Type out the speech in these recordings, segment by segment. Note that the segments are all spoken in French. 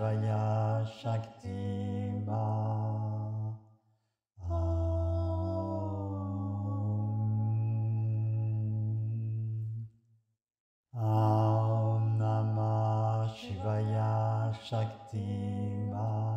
Shivaya Shakti Ma. Om Namah Shivaya Shakti Ma.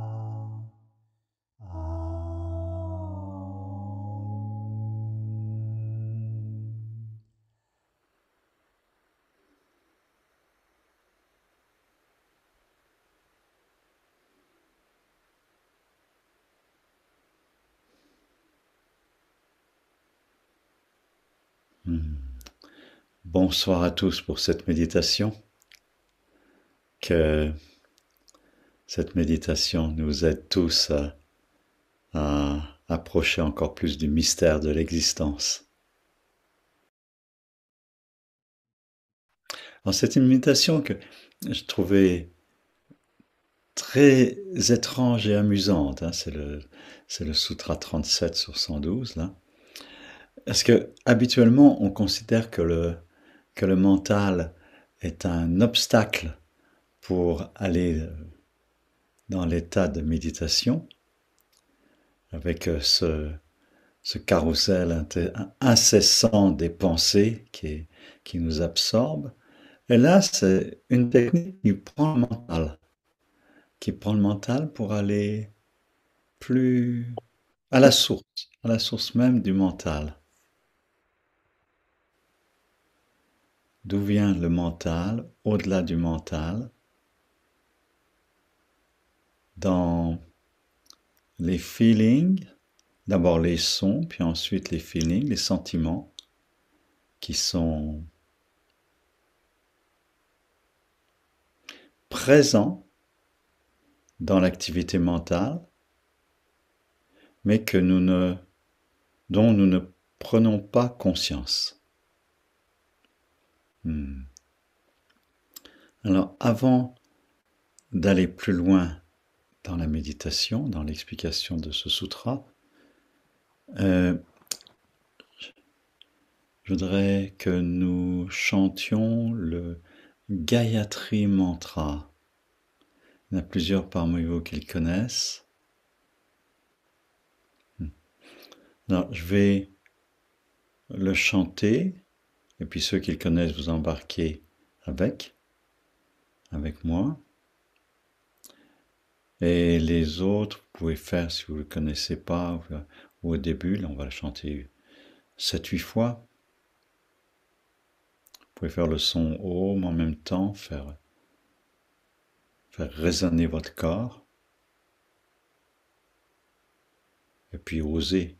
Bonsoir à tous pour cette méditation. Que cette méditation nous aide tous à approcher encore plus du mystère de l'existence. Alors c'est une méditation que je trouvais très étrange et amusante. C'est le Sutra 37 sur 112 là. Parce que habituellement on considère que le mental est un obstacle pour aller dans l'état de méditation, avec ce carrousel incessant des pensées qui nous absorbe. Et là, c'est une technique qui prend le mental pour aller plus à la source même du mental. D'où vient le mental, au-delà du mental, dans les feelings, d'abord les sons, puis ensuite les feelings, les sentiments qui sont présents dans l'activité mentale, mais dont nous ne prenons pas conscience. Alors, avant d'aller plus loin dans la méditation, dans l'explication de ce sutra, je voudrais que nous chantions le Gayatri Mantra. Il y en a plusieurs parmi vous qui le connaissent. Alors, je vais le chanter, et puis ceux qui le connaissent, vous embarquez avec moi. Et les autres, vous pouvez faire, si vous ne le connaissez pas, ou au début, là on va le chanter 7-8 fois. Vous pouvez faire le son Om en même temps, faire résonner votre corps. Et puis oser.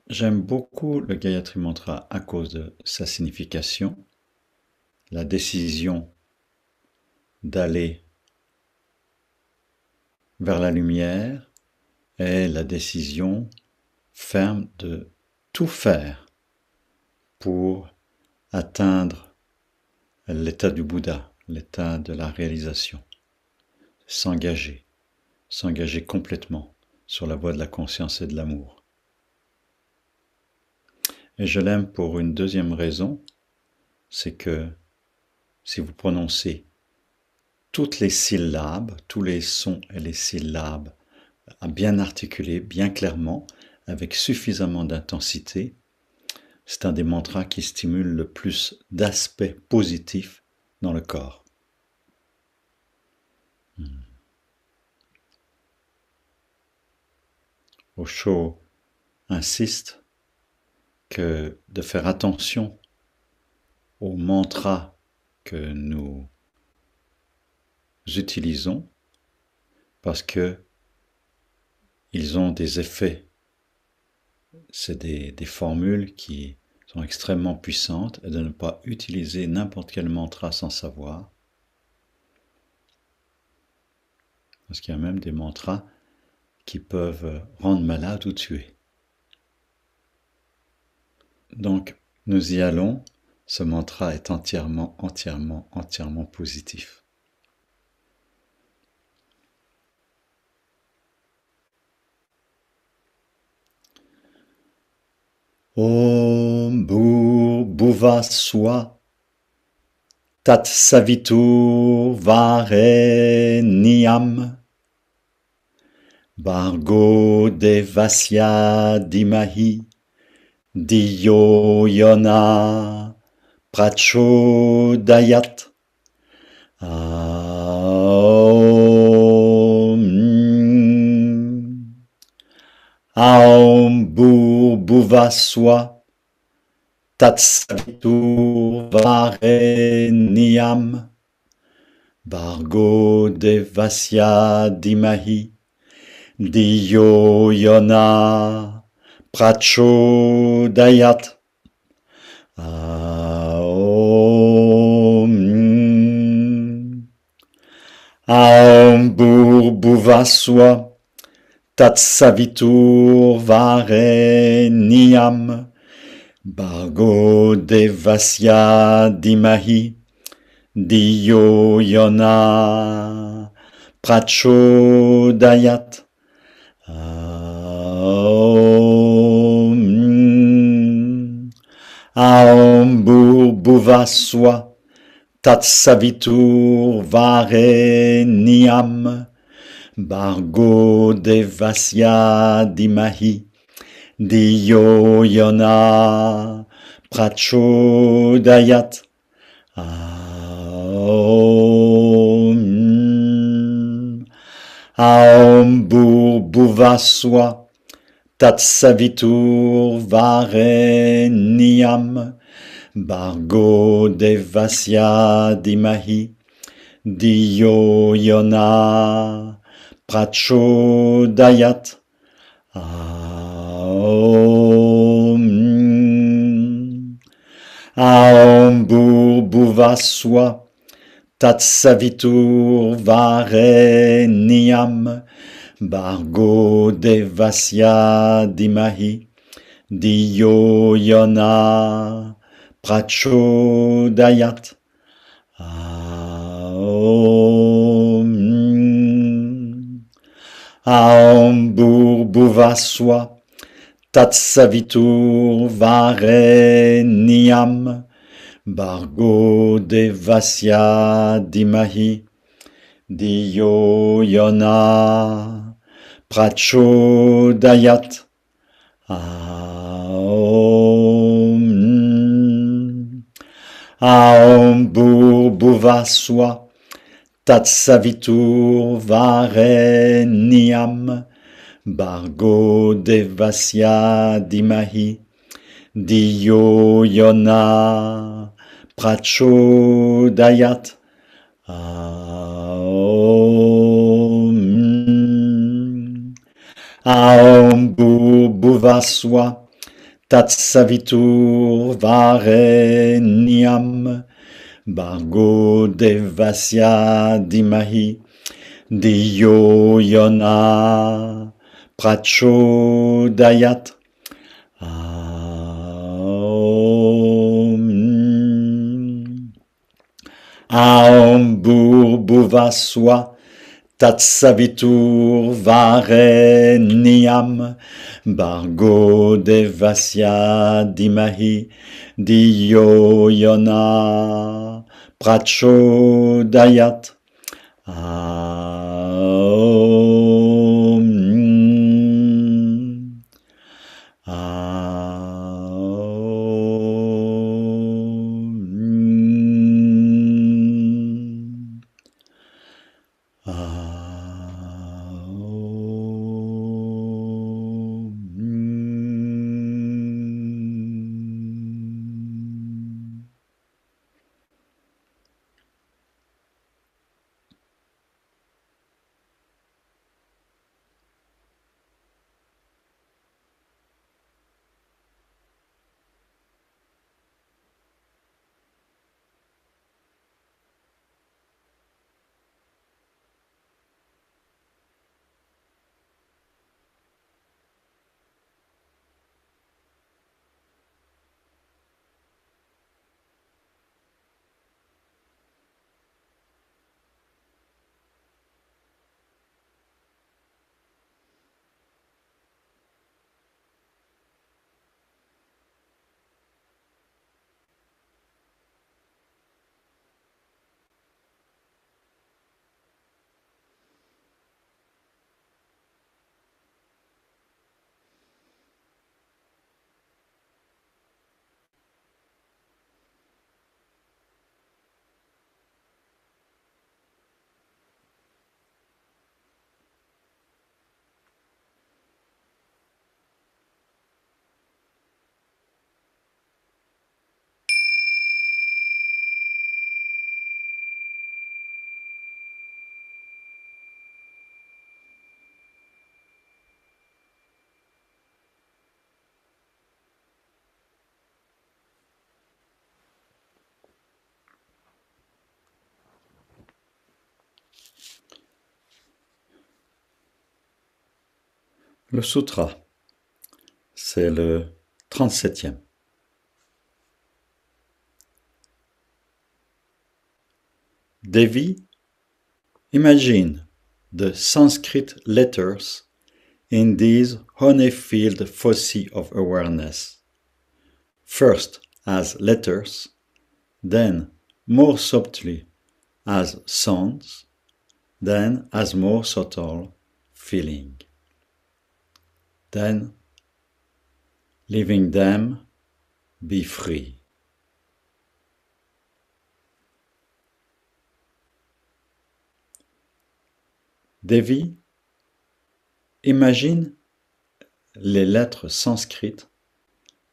J'aime beaucoup le Gayatri Mantra à cause de sa signification, la décision d'aller vers la lumière et la décision ferme de tout faire pour atteindre l'état du Bouddha, l'état de la réalisation. S'engager complètement sur la voie de la conscience et de l'amour. Et je l'aime pour une deuxième raison, c'est que si vous prononcez toutes les syllabes, tous les sons et les syllabes bien articulés, bien clairement, avec suffisamment d'intensité, c'est un des mantras qui stimule le plus d'aspects positifs dans le corps. Osho insiste que de faire attention aux mantras que nous utilisons parce que ils ont des effets. C'est des formules qui sont extrêmement puissantes et de ne pas utiliser n'importe quel mantra sans savoir. Parce qu'il y a même des mantras qui peuvent rendre malade ou tuer. Donc, nous y allons. Ce mantra est entièrement positif. Om Bhur Bhuva Swa tat savitur vareniam, Bargo devasya dimahi, Diyo yona prachodayat. Aum buvaswa tat savitur vareniam, Bargo devasya dimahi, Diyo yona prachodayat. Aum buvaswa tat savitur vareniam, Bargo devasya dimahi, Diyo yona prachodayat. Aum buvaswa tat savitur vareniam, Bargo devasya dimahi, Diyo yona prachodayat. Aum buvaswa tat savitur vareniam, Bargo devasya dimahi, Diyo yona prachodayat. Aum buvaswa tat savitur vareniam, Bargo devasya dimahi, Diyo yona prachodayat. Aum buvaswa tat savitur vareniam, Bargo devasya dimahi, Diyo yona prachodayat. Aum buvaswa tat savitur vareniam, Bargo devasya dimahi, Diyo yona prachodayat. Aum buvaswa tat savitur vareniam, Bargo devasya dimahi, Diyo yona prachodayat. Aum buvaswa tat savitur vareniam, Bargo devasya dimahi, Diyo yona prachodayat. Le sutra, c'est le 37e. Devi, imagine the Sanskrit letters in these honey-filled foci of awareness. First as letters, then more subtly as sounds, then as more subtle feeling. Then, leaving them, be free. Devi, imagine les lettres sanskrites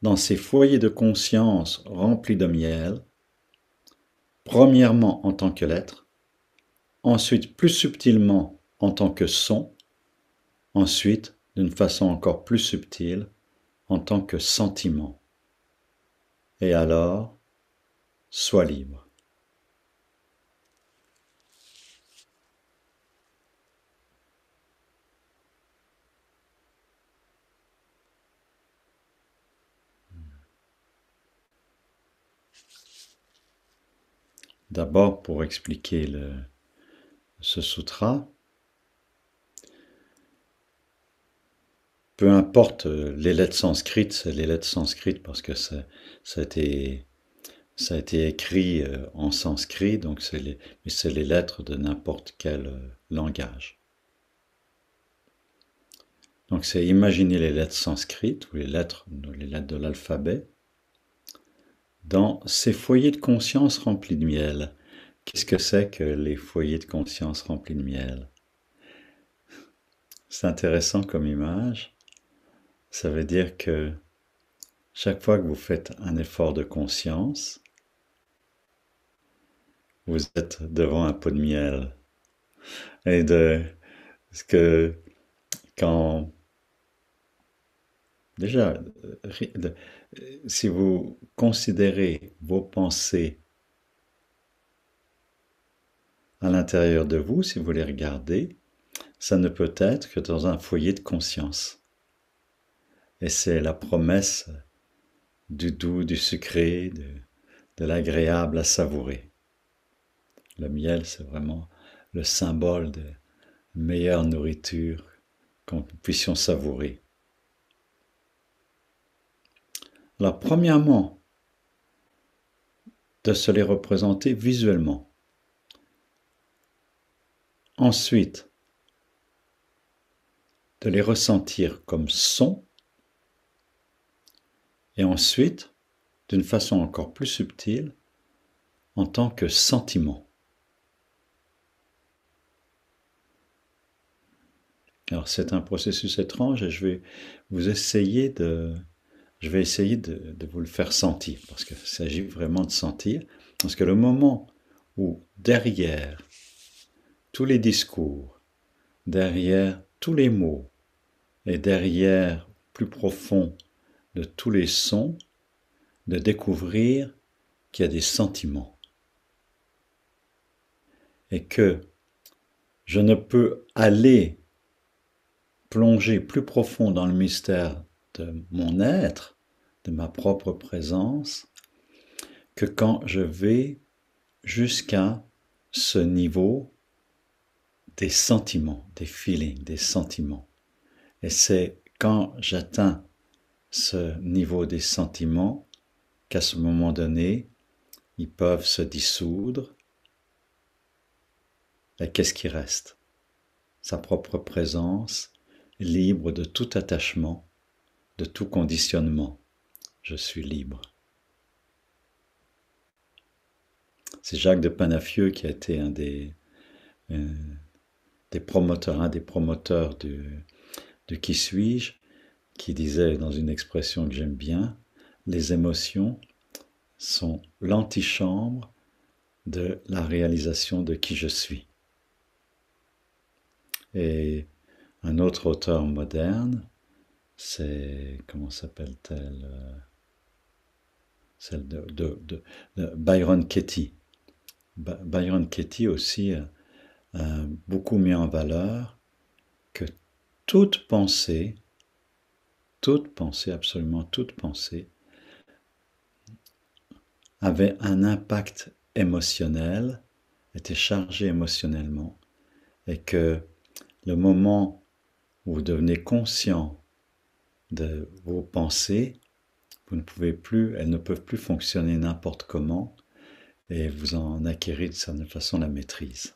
dans ces foyers de conscience remplis de miel, premièrement en tant que lettres, ensuite plus subtilement en tant que son, ensuite d'une façon encore plus subtile en tant que sentiment. Et alors, sois libre. D'abord, pour expliquer ce sutra, peu importe les lettres sanskrites, c'est les lettres sanskrites parce que ça a été écrit en sanskrit, donc c'est les lettres de n'importe quel langage. Donc c'est imaginer les lettres sanskrites ou les lettres de l'alphabet dans ces foyers de conscience remplis de miel. Qu'est-ce que c'est que les foyers de conscience remplis de miel? C'est intéressant comme image. Ça veut dire que chaque fois que vous faites un effort de conscience, vous êtes devant un pot de miel. Et parce que quand déjà, si vous considérez vos pensées à l'intérieur de vous, si vous les regardez, ça ne peut être que dans un foyer de conscience. Et c'est la promesse du doux, du sucré, de l'agréable à savourer. Le miel, c'est vraiment le symbole de meilleure nourriture que nous puissions savourer. Alors, premièrement, de se les représenter visuellement. Ensuite, de les ressentir comme son. Et ensuite, d'une façon encore plus subtile, en tant que sentiment. Alors c'est un processus étrange et je vais essayer de vous le faire sentir, parce qu'il s'agit vraiment de sentir, parce que le moment où derrière tous les discours, derrière tous les mots, et derrière plus profond de tous les sons, de découvrir qu'il y a des sentiments. Et que je ne peux aller plonger plus profond dans le mystère de mon être, de ma propre présence, que quand je vais jusqu'à ce niveau des sentiments, des feelings, des sentiments. Et c'est quand j'atteins ce niveau des sentiments qu'à ce moment donné, ils peuvent se dissoudre. Et qu'est-ce qui reste? Sa propre présence, libre de tout attachement, de tout conditionnement. Je suis libre. C'est Jacques de Panafieux qui a été un des promoteurs de Qui suis-je, qui disait dans une expression que j'aime bien, les émotions sont l'antichambre de la réalisation de qui je suis. Et un autre auteur moderne, c'est, comment s'appelle-t-elle, celle de Byron Katie. Byron Katie aussi a beaucoup mis en valeur que toute pensée toute pensée, absolument toute pensée, avait un impact émotionnel, était chargée émotionnellement, et que le moment où vous devenez conscient de vos pensées, vous ne pouvez plus, elles ne peuvent plus fonctionner n'importe comment, et vous en acquérez de certaine façon la maîtrise.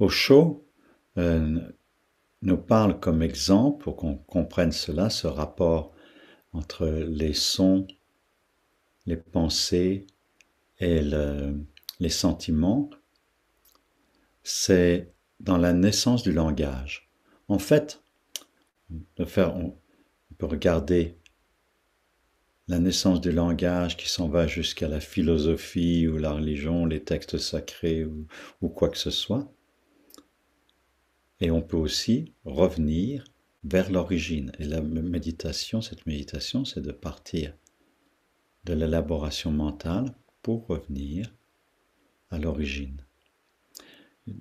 Osho nous parle comme exemple, pour qu'on comprenne cela, ce rapport entre les sons, les pensées et les sentiments, c'est dans la naissance du langage. En fait, on peut regarder la naissance du langage qui s'en va jusqu'à la philosophie ou la religion, les textes sacrés ou quoi que ce soit. Et on peut aussi revenir vers l'origine. Et la méditation, cette méditation, c'est de partir de l'élaboration mentale pour revenir à l'origine.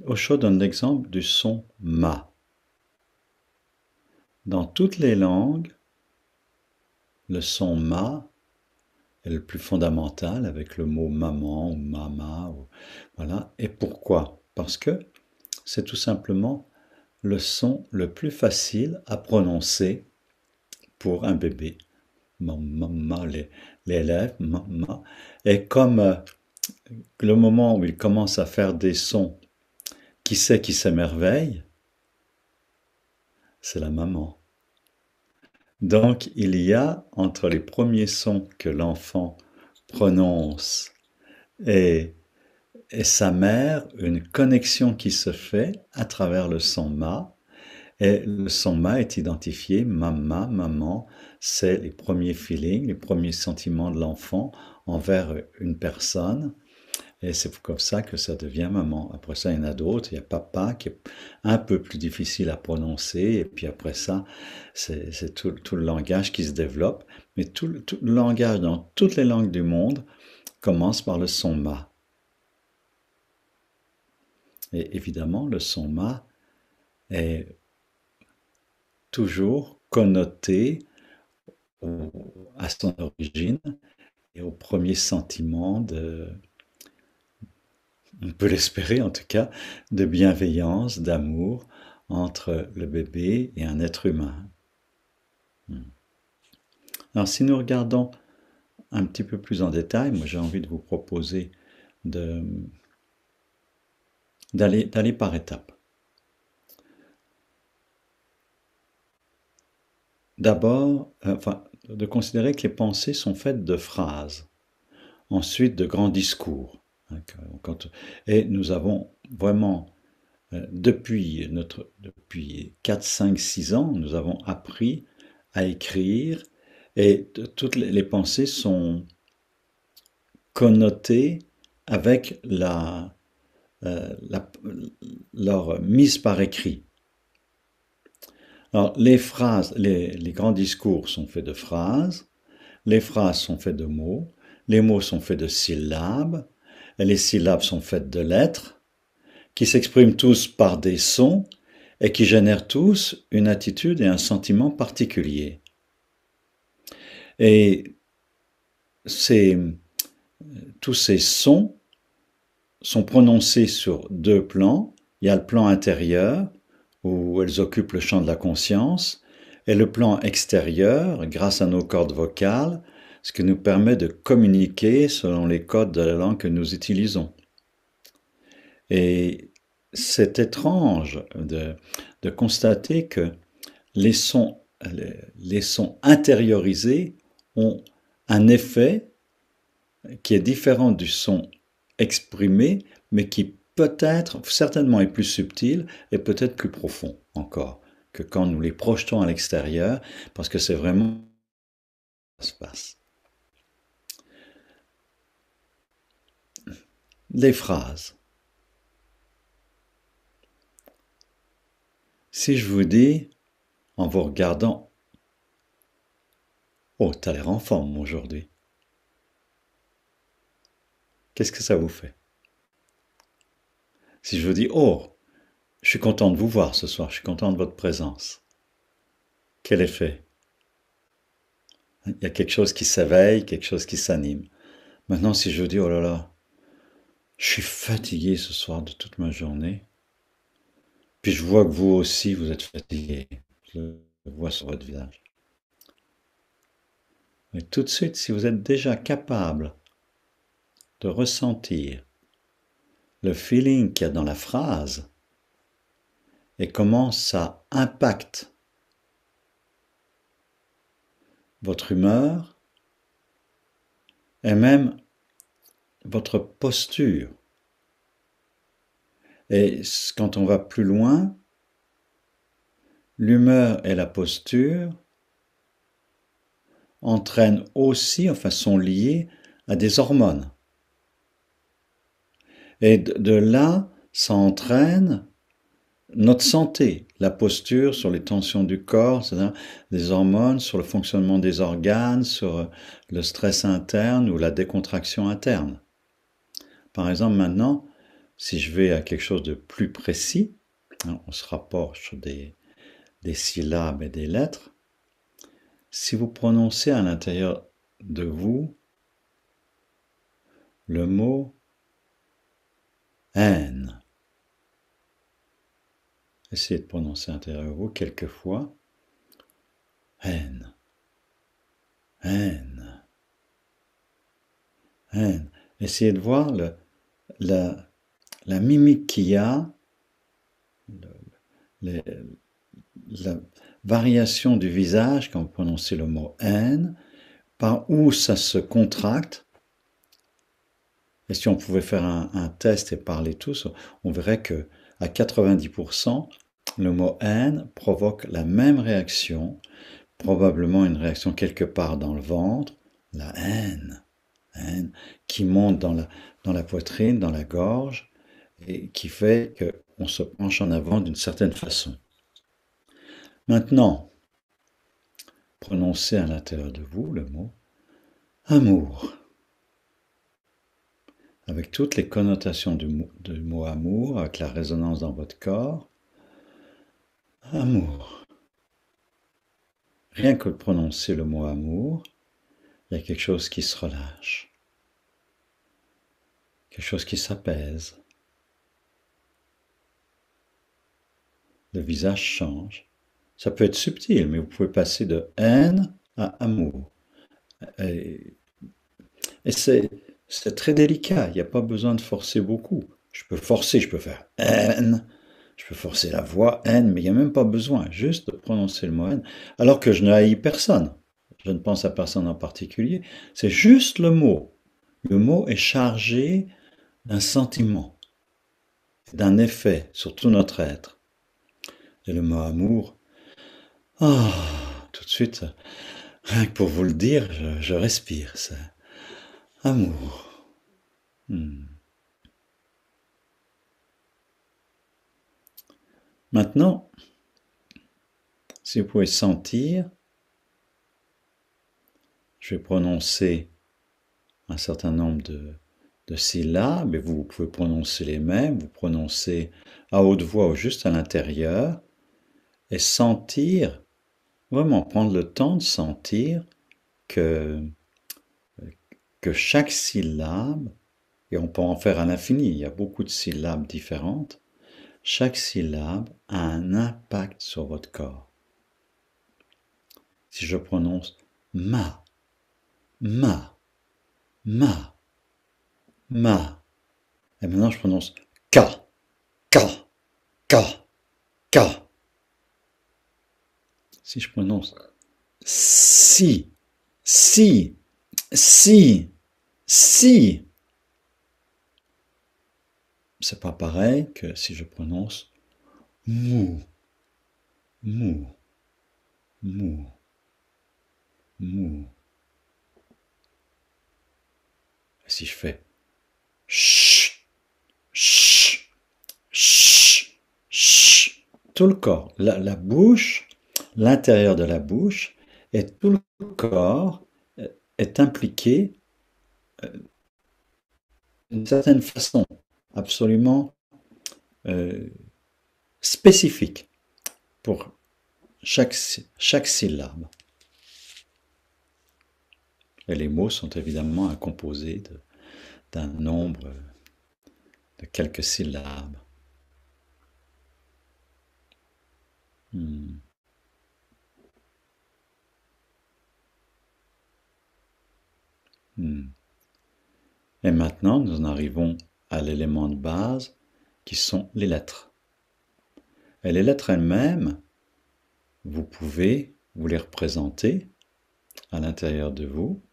Osho donne l'exemple du son ma. Dans toutes les langues, le son ma est le plus fondamental avec le mot maman ou mama. Voilà. Et pourquoi? Parce que c'est tout simplement le son le plus facile à prononcer pour un bébé. Mama, les lèvres, mama. Et comme le moment où il commence à faire des sons, qui c'est qui s'émerveille? C'est la maman. Donc il y a entre les premiers sons que l'enfant prononce et sa mère une connexion qui se fait à travers le son ma. Et le son ma est identifié, mama, maman, c'est les premiers feelings, les premiers sentiments de l'enfant envers une personne. Et c'est comme ça que ça devient maman. Après ça, il y en a d'autres. Il y a papa qui est un peu plus difficile à prononcer. Et puis après ça, c'est tout le langage qui se développe. Mais tout le langage dans toutes les langues du monde commence par le son ma. Et évidemment, le son ma est toujours connoté à son origine et au premier sentiment on peut l'espérer en tout cas, de bienveillance, d'amour entre le bébé et un être humain. Alors si nous regardons un petit peu plus en détail, moi j'ai envie de vous proposer d'aller par étapes. D'abord, de considérer que les pensées sont faites de phrases, ensuite de grands discours. Et nous avons vraiment, depuis 4, 5, 6 ans, nous avons appris à écrire et toutes les pensées sont connotées avec leur mise par écrit. Alors, les phrases, les grands discours sont faits de phrases, les phrases sont faites de mots, les mots sont faits de syllabes, et les syllabes sont faites de lettres, qui s'expriment tous par des sons et qui génèrent tous une attitude et un sentiment particulier. Et tous ces sons sont prononcés sur deux plans. Il y a le plan intérieur, où elles occupent le champ de la conscience, et le plan extérieur, grâce à nos cordes vocales, ce qui nous permet de communiquer selon les codes de la langue que nous utilisons. Et c'est étrange de constater que les sons intériorisés ont un effet qui est différent du son exprimé, mais qui peut-être, certainement est plus subtil et peut-être plus profond encore que quand nous les projetons à l'extérieur, parce que c'est vraiment ce qui se passe. Les phrases. Si je vous dis, en vous regardant, « Oh, t'as l'air en forme aujourd'hui ». qu'est-ce que ça vous fait? Si je vous dis, oh, je suis content de vous voir ce soir, je suis content de votre présence. Quel effet? Il y a quelque chose qui s'éveille, quelque chose qui s'anime. Maintenant, si je vous dis, oh là là, je suis fatigué ce soir de toute ma journée, puis je vois que vous aussi, vous êtes fatigué. Je le vois sur votre visage. Et tout de suite, si vous êtes déjà capable de ressentir le feeling qu'il y a dans la phrase et comment ça impacte votre humeur et même votre posture. Et quand on va plus loin, l'humeur et la posture entraînent aussi, enfin sont liées à des hormones. Et de là, ça entraîne notre santé, la posture sur les tensions du corps, c'est-à-dire des hormones, sur le fonctionnement des organes, sur le stress interne ou la décontraction interne. Par exemple, maintenant, si je vais à quelque chose de plus précis, hein, on se rapproche des syllabes et des lettres, si vous prononcez à l'intérieur de vous le mot haine, essayez de prononcer à l'intérieur de vous quelques fois haine, haine, haine. Essayez de voir la mimique qu'il y a, le, la variation du visage quand vous prononcez le mot haine, par où ça se contracte. Et si on pouvait faire un test et parler tous, on verrait que à 90%, le mot haine provoque la même réaction, probablement une réaction quelque part dans le ventre, la haine, haine qui monte dans la poitrine, dans la gorge, et qui fait qu'on se penche en avant d'une certaine façon. Maintenant, prononcez à l'intérieur de vous le mot amour, avec toutes les connotations du mot amour, avec la résonance dans votre corps. Amour. Rien que de prononcer le mot amour, il y a quelque chose qui se relâche, quelque chose qui s'apaise. Le visage change. Ça peut être subtil, mais vous pouvez passer de haine à amour. Et c'est très délicat, il n'y a pas besoin de forcer beaucoup. Je peux forcer, je peux faire haine, je peux forcer la voix haine, mais il n'y a même pas besoin, juste de prononcer le mot haine, alors que je ne haïs personne. Je ne pense à personne en particulier, c'est juste le mot. Le mot est chargé d'un sentiment, d'un effet sur tout notre être. Et le mot amour, oh, tout de suite, rien que pour vous le dire, je respire, c'est amour. Maintenant, si vous pouvez sentir, je vais prononcer un certain nombre de syllabes, et vous pouvez prononcer les mêmes, vous prononcez à haute voix ou juste à l'intérieur, et sentir, vraiment prendre le temps de sentir que chaque syllabe, et on peut en faire à l'infini, il y a beaucoup de syllabes différentes, chaque syllabe a un impact sur votre corps. Si je prononce ma, ma, ma, ma, et maintenant je prononce ka, ka, ka, ka. Si je prononce si, si, si, si, c'est pas pareil que si je prononce mou, mou, mou, mou. Et si je fais ch, ch, ch, ch, tout le corps, la bouche, l'intérieur de la bouche et tout le corps est impliqué d'une certaine façon, absolument euh, spécifique pour chaque syllabe. Et les mots sont évidemment composés d'un nombre de quelques syllabes. Hmm. Hmm. Et maintenant, nous en arrivons à l'élément de base qui sont les lettres. Et les lettres elles-mêmes, vous pouvez vous les représenter à l'intérieur de vous.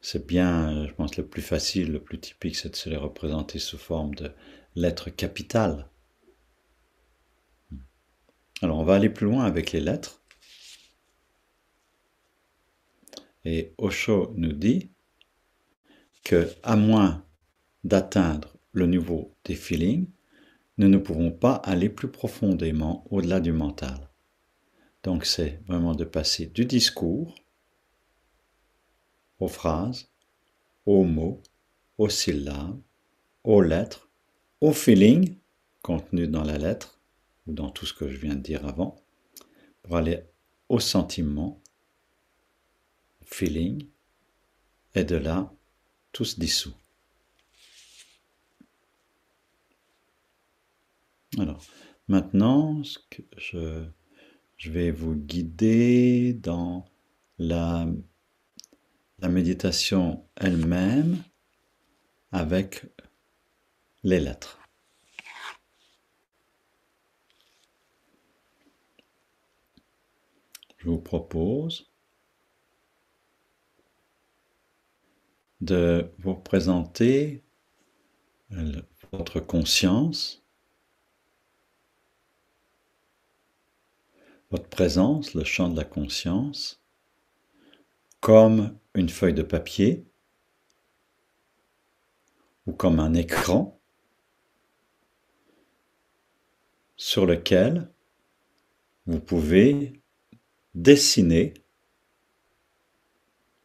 C'est bien, je pense, le plus facile, le plus typique, c'est de se les représenter sous forme de lettres capitales. Alors, on va aller plus loin avec les lettres. Et Osho nous dit que, à moins d'atteindre le niveau des feelings, nous ne pouvons pas aller plus profondément au-delà du mental. Donc, c'est vraiment de passer du discours aux phrases, aux mots, aux syllabes, aux lettres, au feeling contenu dans la lettre, ou dans tout ce que je viens de dire avant, pour aller au sentiment, feeling, et de là, tout se dissout. Alors, maintenant, je vais vous guider dans la méditation elle-même avec les lettres. Je vous propose de vous présenter votre conscience, votre présence, le champ de la conscience, comme une feuille de papier ou comme un écran sur lequel vous pouvez dessiner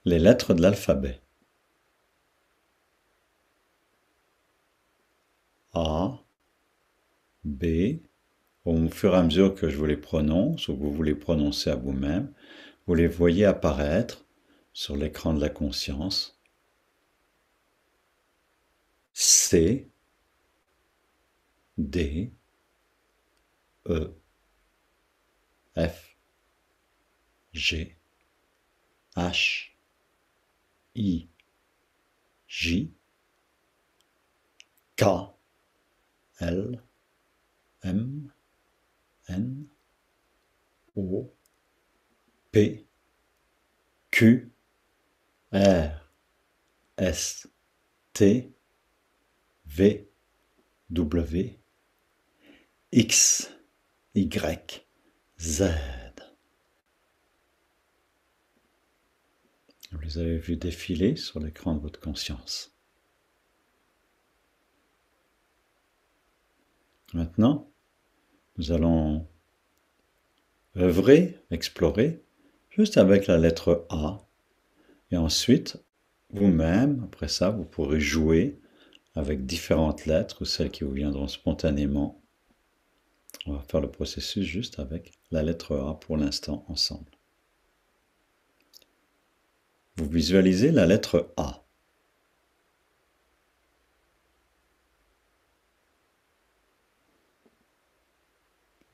les lettres de l'alphabet. A, B, au fur et à mesure que je vous les prononce, ou que vous les prononcez à vous-même, vous les voyez apparaître sur l'écran de la conscience. C, D, E, F, G, H, I, J, K, L, M, N, O, P, Q, R, S, T, V, W, X, Y, Z. Vous les avez vus défiler sur l'écran de votre conscience. Maintenant, nous allons œuvrer, explorer, juste avec la lettre A. Et ensuite, vous-même, après ça, vous pourrez jouer avec différentes lettres ou celles qui vous viendront spontanément. On va faire le processus juste avec la lettre A pour l'instant ensemble. Vous visualisez la lettre A.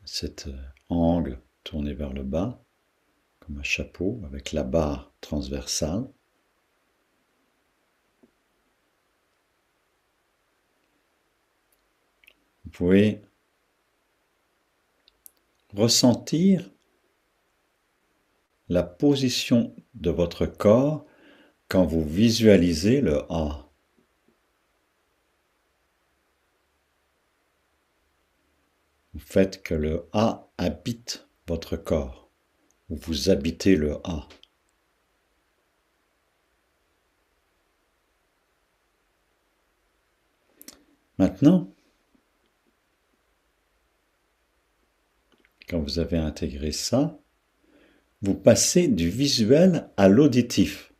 Cet angle tourné vers le bas, comme un chapeau avec la barre transversale. Vous pouvez ressentir la position de votre corps quand vous visualisez le A. Vous faites que le A habite votre corps, ou vous habitez le A. Maintenant, quand vous avez intégré ça, vous passez du visuel à l'auditif.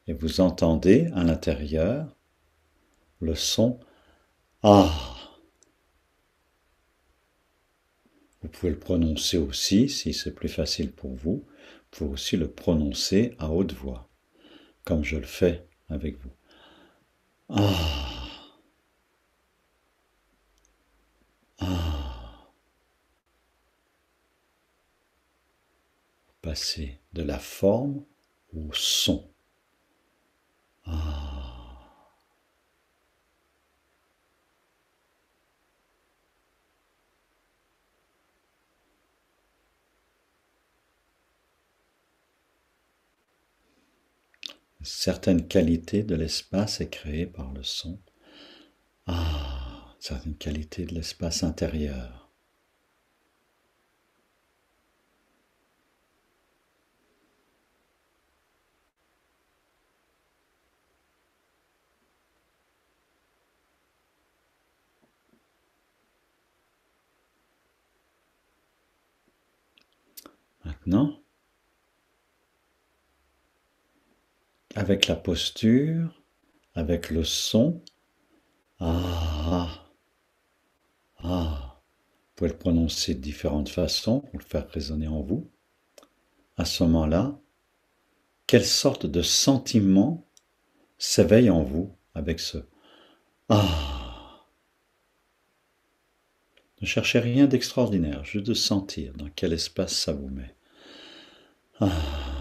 et vous entendez à l'intérieur le son Ah. Vous pouvez le prononcer aussi, si c'est plus facile pour vous, vous pouvez aussi le prononcer à haute voix, comme je le fais avec vous. Ah. Ah. Passer de la forme au son. Ah. Une certaine qualité de l'espace est créée par le son. Ah, une certaine qualité de l'espace intérieur. Maintenant, avec la posture, avec le son, ah, ah, vous pouvez le prononcer de différentes façons pour le faire résonner en vous. À ce moment-là, quelle sorte de sentiment s'éveille en vous avec ce ah? Ne cherchez rien d'extraordinaire, juste de sentir dans quel espace ça vous met. Ah.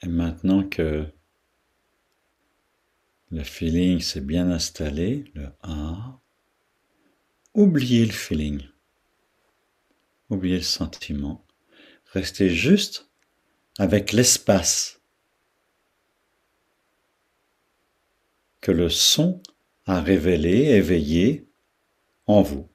Et maintenant que le feeling s'est bien installé, le ah, oubliez le feeling, oubliez le sentiment, restez juste avec l'espace que le son a révélé, éveillé en vous.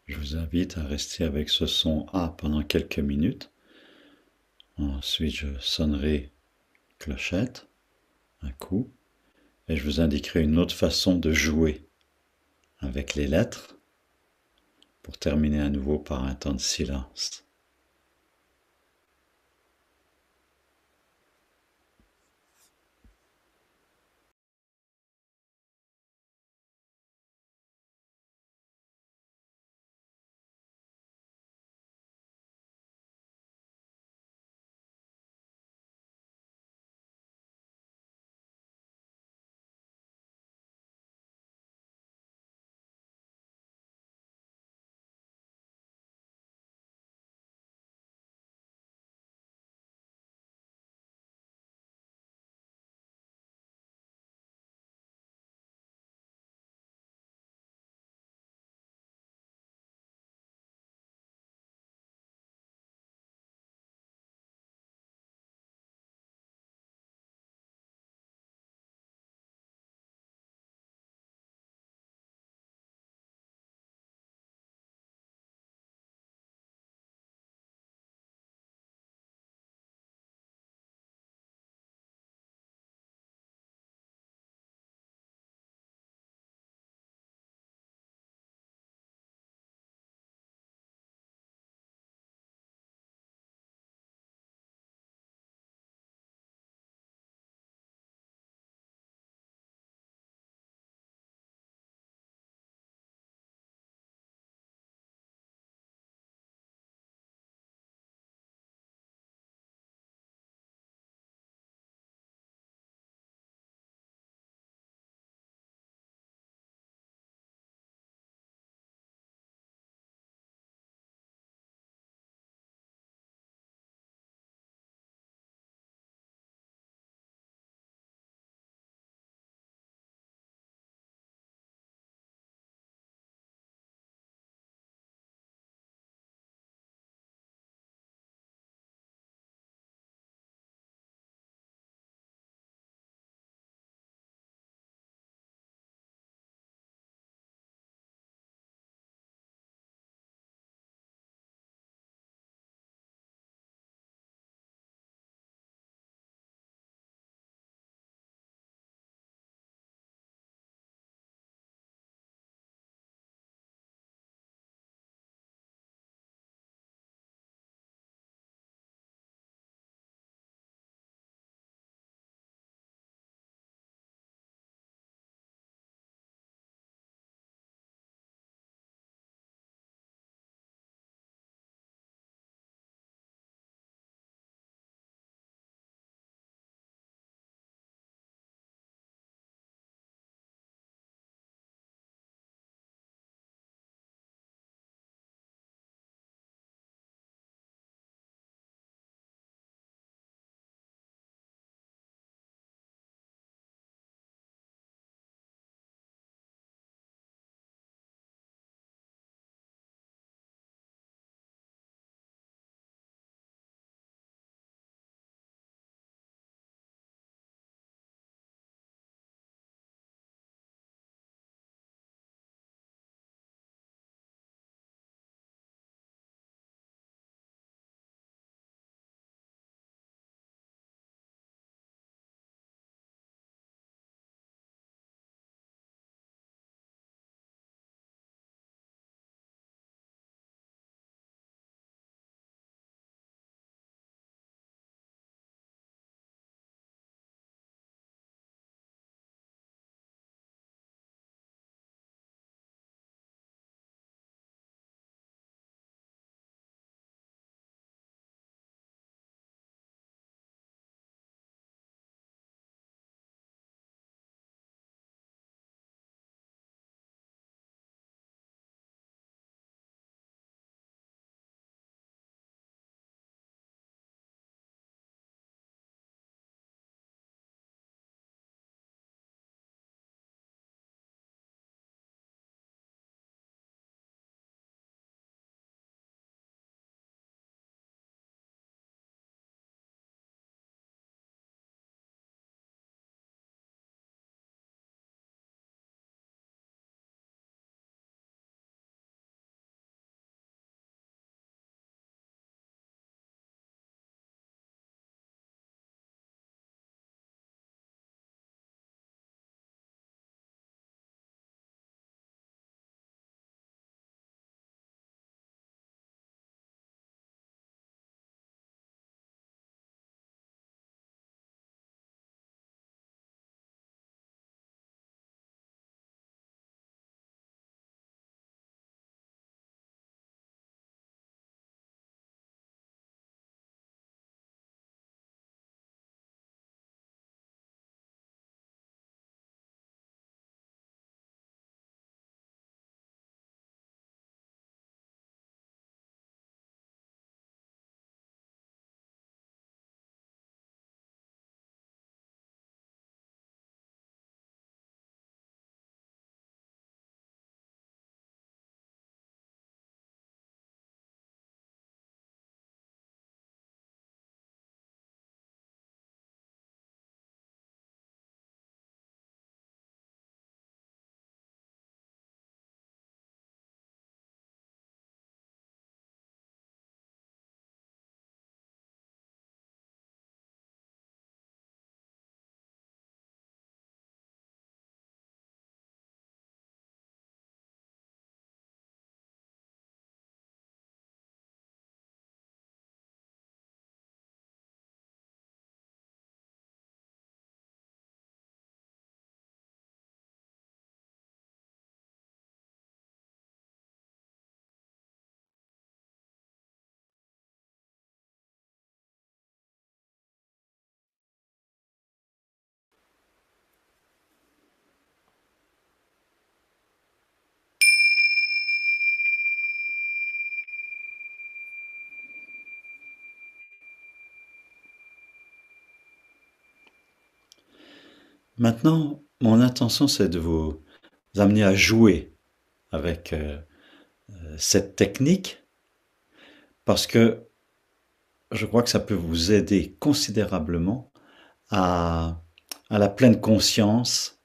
Je vous invite à rester avec ce son A pendant quelques minutes. Ensuite, je sonnerai clochette un coup et je vous indiquerai une autre façon de jouer avec les lettres pour terminer à nouveau par un temps de silence. Maintenant, mon intention, c'est de vous amener à jouer avec cette technique parce que je crois que ça peut vous aider considérablement à, à la pleine conscience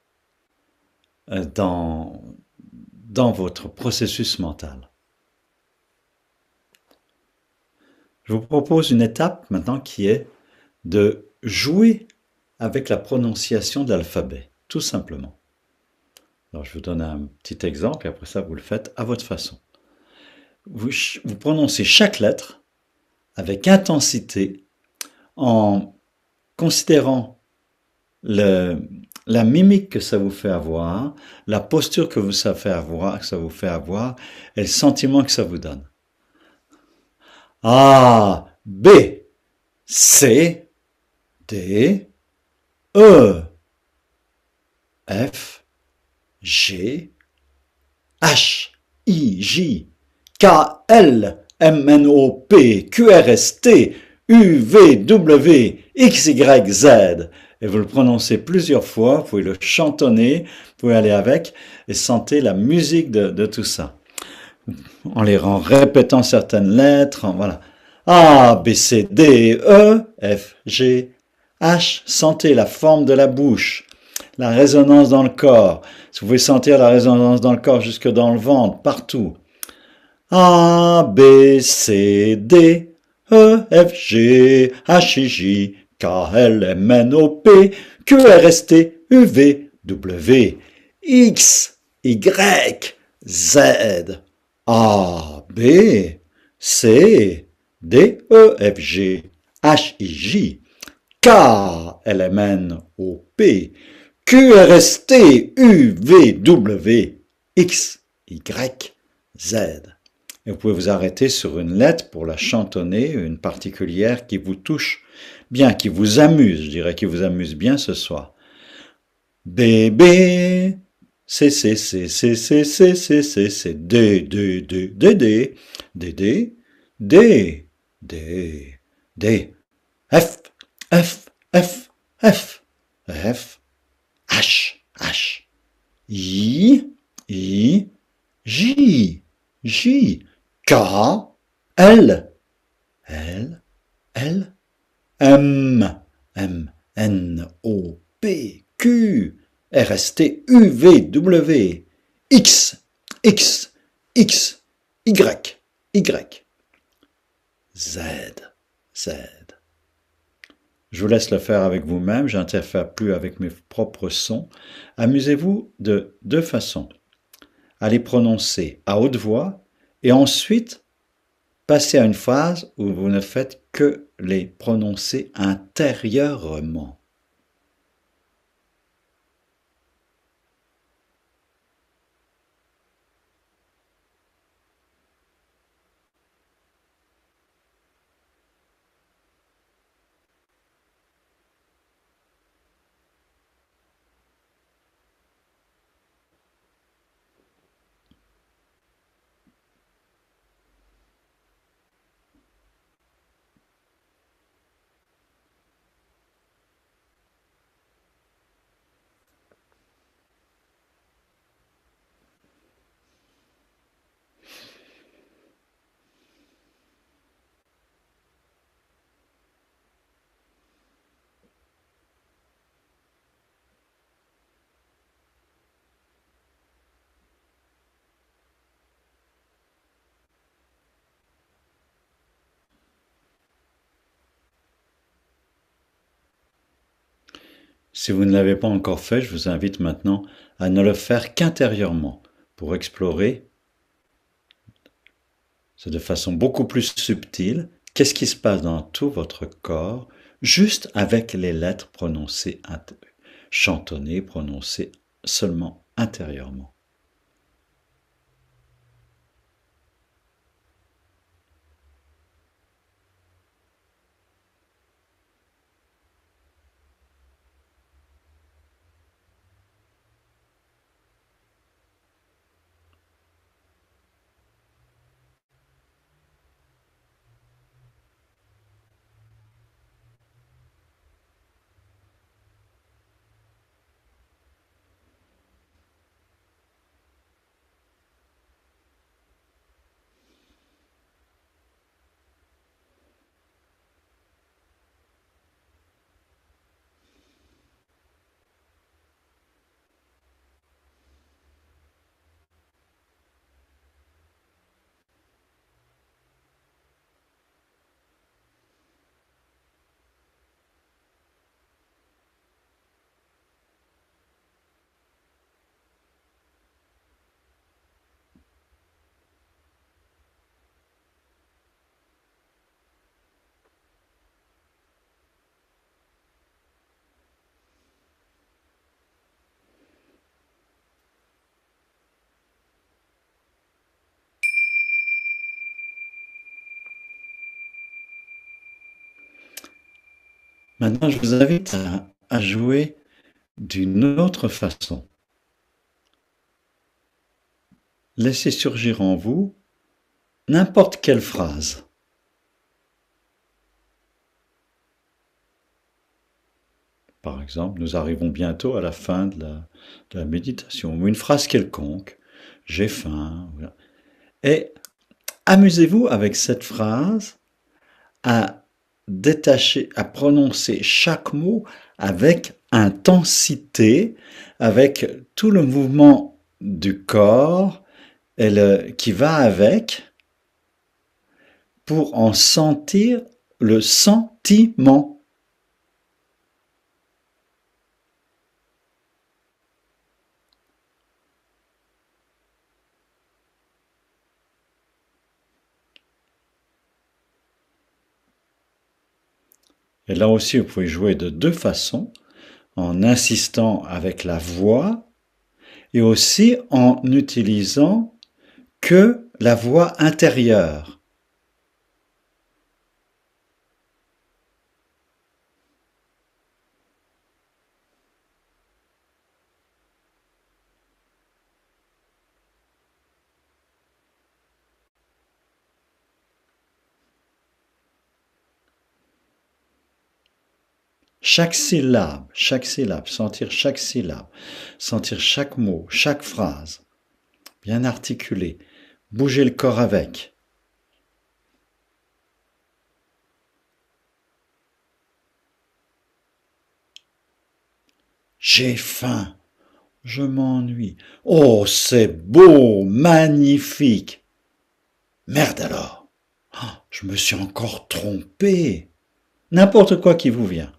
dans, dans votre processus mental. Je vous propose une étape maintenant qui est de jouer avec la prononciation de l'alphabet, tout simplement. Alors, je vous donne un petit exemple et après ça, vous le faites à votre façon. Vous prononcez chaque lettre avec intensité en considérant le, la mimique que ça vous fait avoir, la posture que ça vous fait avoir et le sentiment que ça vous donne. A, B, C, D, E, F, G, H, I, J, K, L, M, N, O, P, Q, R, S, T, U, V, W, X, Y, Z. Et vous le prononcez plusieurs fois, vous pouvez le chantonner, vous pouvez aller avec et sentez la musique de tout ça. En répétant certaines lettres, voilà. A, B, C, D, E, F, G, H. Sentez la forme de la bouche, la résonance dans le corps. Vous pouvez sentir la résonance dans le corps jusque dans le ventre, partout. A, B, C, D, E, F, G, H, I, J, K, L, M, N, O, P, Q, R, S, T, U, V, W, X, Y, Z, A, B, C, D, E, F, G, H, I, J, K, L, M, N, O, P, Q, R, S, T, U, V, W, X, Y, Z. Et vous pouvez vous arrêter sur une lettre pour la chantonner, une particulière qui vous touche bien, qui vous amuse, je dirais, qui vous amuse bien ce soir. B, B, C, C, C, C, C, C, C, C, C, D, D, D, D, D, D, D, D, D, D, F, F, F, F, F, H, H, I, I, J, J, K, L, L, L, M, M, N, O, P, Q, R, S, T, U, V, W, X, X, X, Y, Y, Z, Z. Je vous laisse le faire avec vous-même, j'interfère plus avec mes propres sons. Amusez-vous de deux façons. À les prononcer à haute voix et ensuite passez à une phase où vous ne faites que les prononcer intérieurement. Si vous ne l'avez pas encore fait, je vous invite maintenant à ne le faire qu'intérieurement pour explorer de façon beaucoup plus subtile qu'est-ce qui se passe dans tout votre corps juste avec les lettres prononcées, chantonnées, prononcées seulement intérieurement. Maintenant, je vous invite à jouer d'une autre façon. Laissez surgir en vous n'importe quelle phrase. Par exemple, nous arrivons bientôt à la fin de la méditation, ou une phrase quelconque. J'ai faim. Voilà. Et amusez-vous avec cette phrase à détacher, à prononcer chaque mot avec intensité, avec tout le mouvement du corps qui va avec, pour en sentir le sentiment. Et là aussi, vous pouvez jouer de deux façons, en insistant avec la voix et aussi en n'utilisant que la voix intérieure. Chaque syllabe, sentir chaque mot, chaque phrase, bien articulé, bouger le corps avec. J'ai faim, je m'ennuie. Oh, c'est beau, magnifique. Merde alors, je me suis encore trompé. N'importe quoi qui vous vient.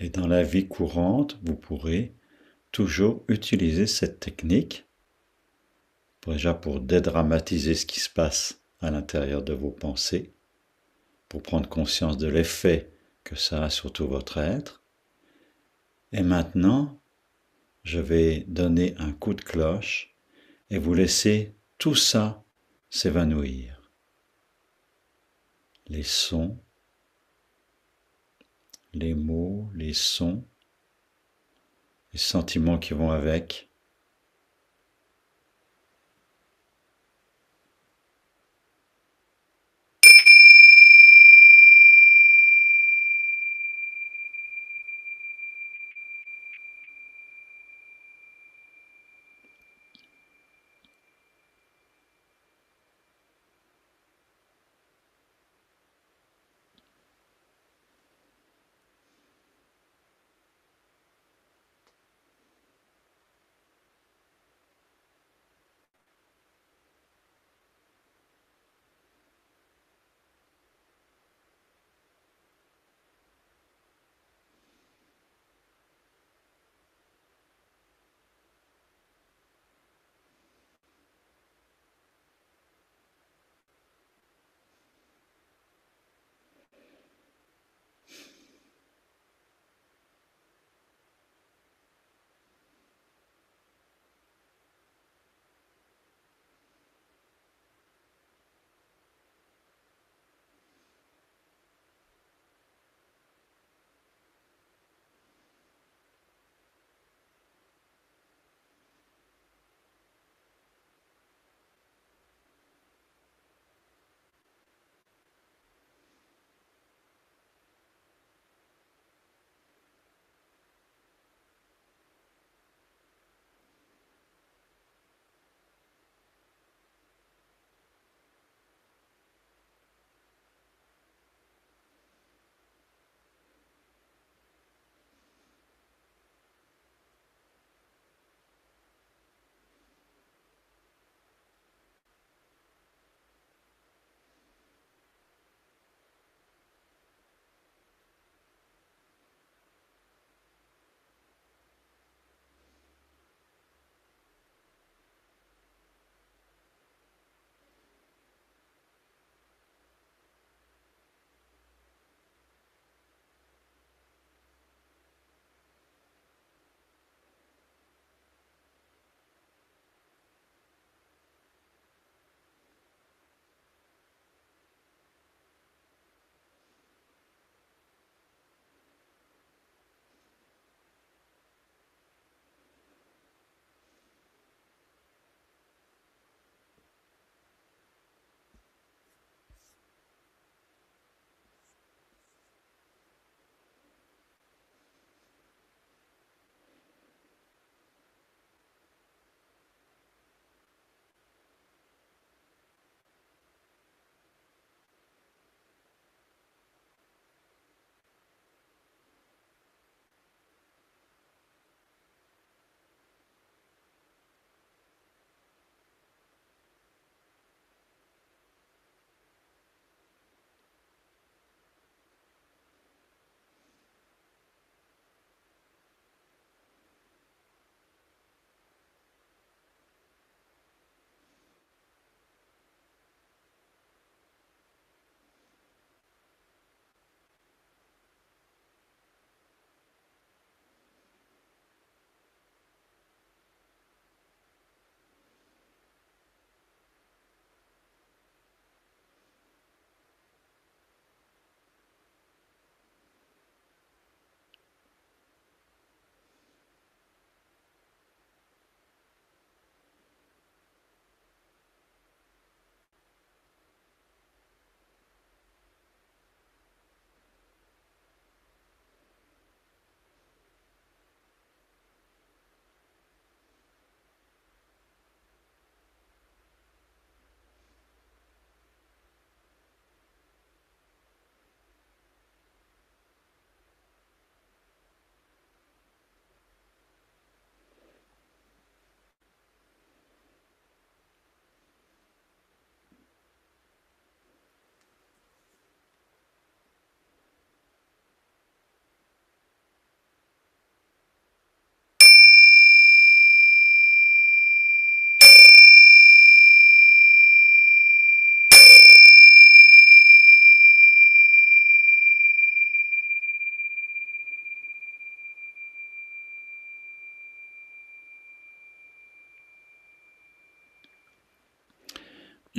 Et dans la vie courante, vous pourrez toujours utiliser cette technique, déjà pour dédramatiser ce qui se passe à l'intérieur de vos pensées, pour prendre conscience de l'effet que ça a sur tout votre être. Et maintenant, je vais donner un coup de cloche et vous laisser tout ça s'évanouir. Les sons, les mots, les sons, les sentiments qui vont avec.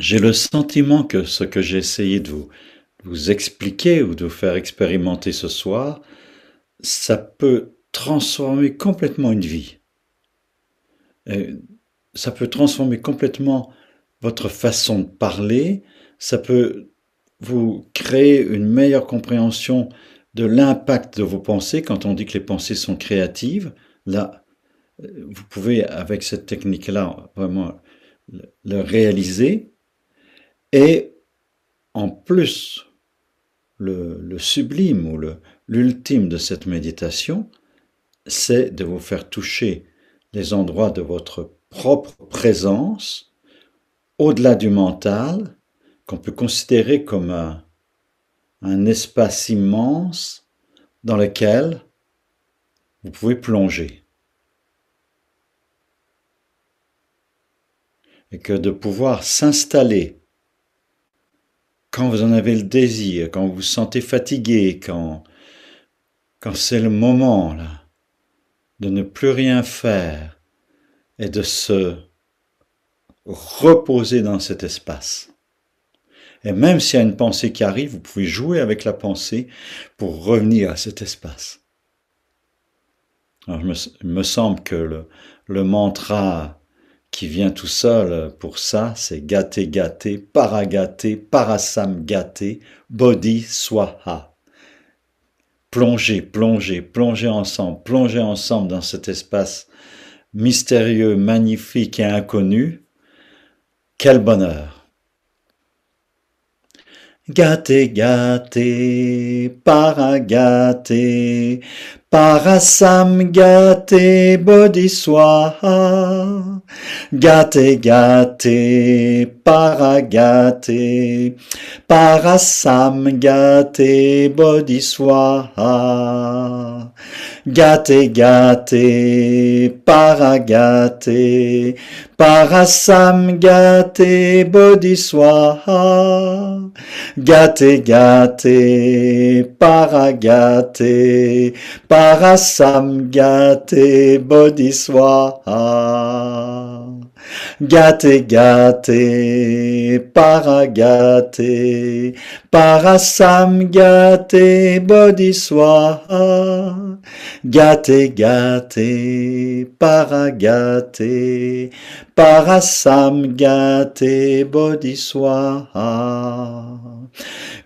j'ai le sentiment que ce que j'ai essayé de vous expliquer ou de vous faire expérimenter ce soir, ça peut transformer complètement une vie. Et ça peut transformer complètement votre façon de parler, ça peut vous créer une meilleure compréhension de l'impact de vos pensées. Quand on dit que les pensées sont créatives, là, vous pouvez, avec cette technique-là, vraiment le réaliser. Et en plus, le sublime ou l'ultime de cette méditation, c'est de vous faire toucher les endroits de votre propre présence, au-delà du mental, qu'on peut considérer comme un espace immense dans lequel vous pouvez plonger. Et que de pouvoir s'installer quand vous en avez le désir, quand vous vous sentez fatigué, quand c'est le moment là, de ne plus rien faire et de se reposer dans cet espace. Et même s'il y a une pensée qui arrive, vous pouvez jouer avec la pensée pour revenir à cet espace. Alors, il me semble que le mantra qui vient tout seul pour ça, c'est Gate Gate, Paragate, Parasam Gate, Bodhi Swaha. Plongez, plongez, plongez ensemble dans cet espace mystérieux, magnifique et inconnu. Quel bonheur! Gate Gate, Paragate, Parasam Gate, Bodhi Swaha. Gate Gate, Paragate, Parasam Gate, Bodhi Swaha. Gate Gate, Paragate, Parasam Gate, Bodhi Swaha. Gate Gate, Paragate, Parasam Gate, Bodhi Swaha. Gate Gate, Paragate, Parasam Gate, Bodhi Swaha. Gate Gate, Paragate, Parasam Gate, Bodhi Swaha.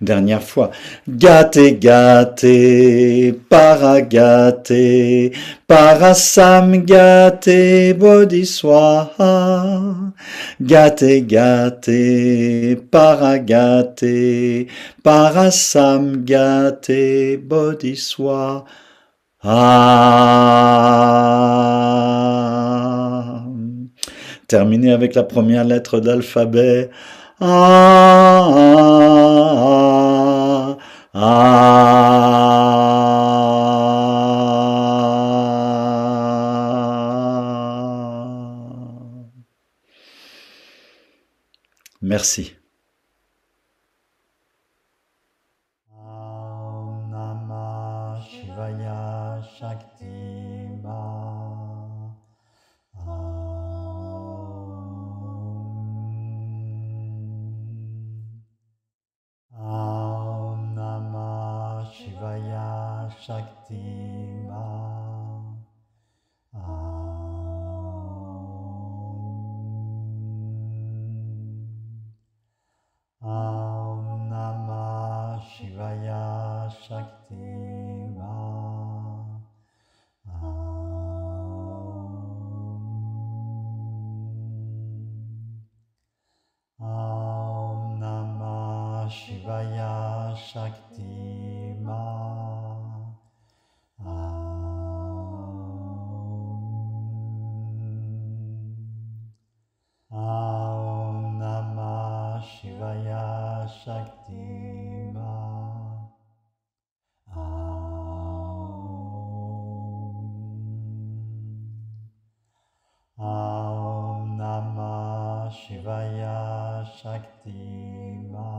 Dernière fois. Gate Gate, Paragate, Parasam Gate, Bodhi Swaha. Gate Gate, Paragate, Parasam Gate, Bodhi Swaha. Terminé avec la première lettre d'alphabet. Merci. Om Namah Shivaya Shakti Ma. Om Namah Shivaya Shakti Ma. Om Namah Shivaya Shakti Ma. Om Namah Shivaya Shakti Ma. Om Namah Shivaya Shakti Ma. Om Namah Shivaya Shakti Ma.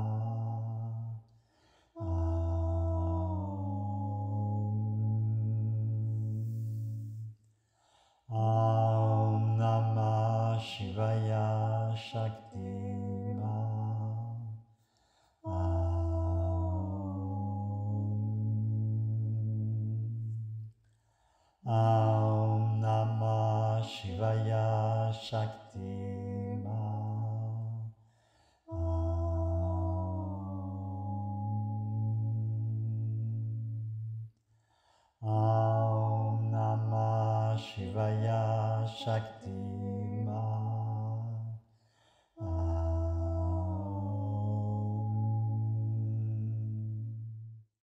Om Namah Shivaya Shakti Ma. Om Namah Shivaya Shakti Ma. Om Namah Shivaya Shakti